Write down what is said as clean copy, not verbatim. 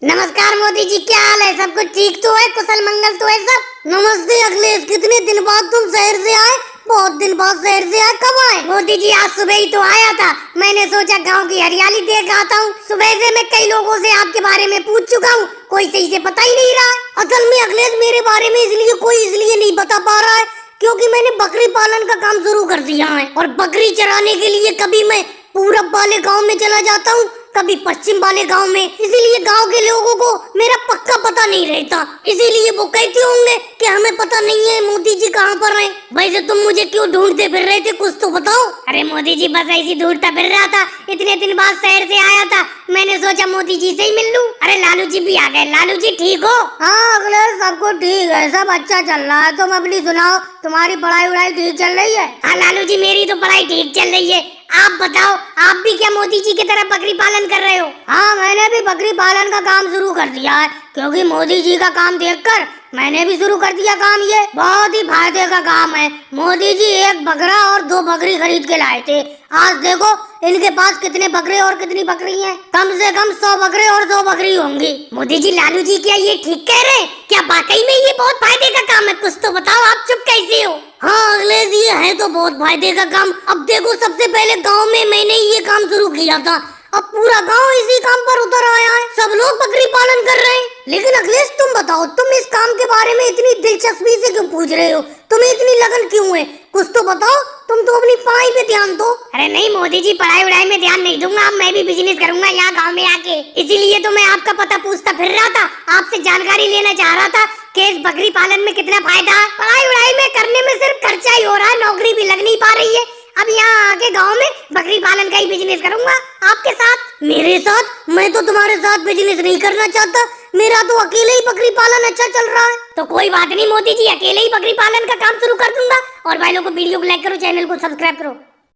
नमस्कार मोदी जी, क्या हाल है? सब कुछ ठीक तो है? कुशल मंगल तो है सब? नमस्ते अखिलेश, कितने दिन बाद तुम शहर से आए? बहुत दिन बाद शहर से आए, कब आए? मोदी जी आज सुबह ही तो आया था। मैंने सोचा गांव की हरियाली देख आता हूँ। सुबह से मैं कई लोगों से आपके बारे में पूछ चुका हूँ, कोई सही से पता ही नहीं रहा। असल में अखिलेश, मेरे बारे में कोई इसलिए नहीं बता पा रहा है क्योंकि मैंने बकरी पालन का काम शुरू कर दिया है और बकरी चराने के लिए कभी मैं पूरब वाले गांव में चला जाता हूँ, कभी पश्चिम वाले गांव में। इसीलिए गांव के लोगों को मेरा पक्का पता नहीं रहता, इसीलिए वो कहते होंगे कि हमें पता नहीं है मोदी जी कहाँ पर हैं। वैसे तुम मुझे क्यों ढूंढते फिर रहे थे, कुछ तो बताओ। अरे मोदी जी, बस ऐसी ढूंढता फिर रहा था। इतने दिन बाद शहर से आया था, मैंने सोचा मोदी जी से ही मिल लूं। अरे लालू जी भी आ गए। लालू जी ठीक हो? हाँ अखिलेश, सबको ठीक है, सब अच्छा चल रहा है। तुम अपनी सुनाओ, तुम्हारी पढ़ाई वढ़ाई ठीक चल रही है? हाँ लालू जी, मेरी तो पढ़ाई ठीक चल रही है। आप बताओ, आप भी क्या मोदी जी की तरह बकरी पालन कर रहे हो? हाँ, मैंने भी बकरी पालन का काम शुरू कर दिया है क्योंकि मोदी जी का काम देखकर मैंने भी शुरू कर दिया काम। ये बहुत ही फायदे का काम है। मोदी जी एक बकरा और 2 बकरी खरीद के लाए थे। आज देखो इनके पास कितने बकरे और कितनी बकरी हैं। कम से कम 100 बकरे और 2 बकरी होंगी। मोदी जी, लालू जी क्या ये ठीक कह रहे हैं? क्या वाकई में ये बहुत फायदे का काम है? कुछ तो बताओ, आप चुप कैसे हो? हाँ अखिलेश, ये है तो बहुत फायदे का काम। अब देखो, सबसे पहले गांव में मैंने ये काम शुरू किया था, अब पूरा गांव इसी काम पर उतर आया है। सब लोग बकरी पालन कर रहे हैं। लेकिन अखिलेश, तुम बताओ, तुम इस काम के बारे में इतनी दिलचस्पी से क्यों पूछ रहे हो? तुम्हें इतनी लगन क्यों है? कुछ तो बताओ। तुम तो अपनी पढ़ाई पे ध्यान दो। अरे नहीं मोदी जी, पढ़ाई वढ़ाई में ध्यान नहीं दूंगा। अब मैं भी बिजनेस करूंगा यहाँ गाँव में आके। इसीलिए तो मैं आपका पता पूछता फिर रहा था, आपसे जानकारी लेना चाह रहा था कि इस बकरी पालन में कितना फायदा है। पढ़ाई वढ़ाई में करने में सिर्फ खर्चा ही हो रहा है, नौकरी भी लग नहीं पा रही है। अब यहाँ आके गांव में बकरी पालन का ही बिजनेस करूंगा आपके साथ। मेरे साथ? मैं तो तुम्हारे साथ बिजनेस नहीं करना चाहता। मेरा तो अकेले ही बकरी पालन अच्छा चल रहा है। तो कोई बात नहीं मोदी जी, अकेले ही बकरी पालन का काम शुरू कर दूंगा। और भाई लोगों को वीडियो को लाइक करो, चैनल को सब्सक्राइब करो।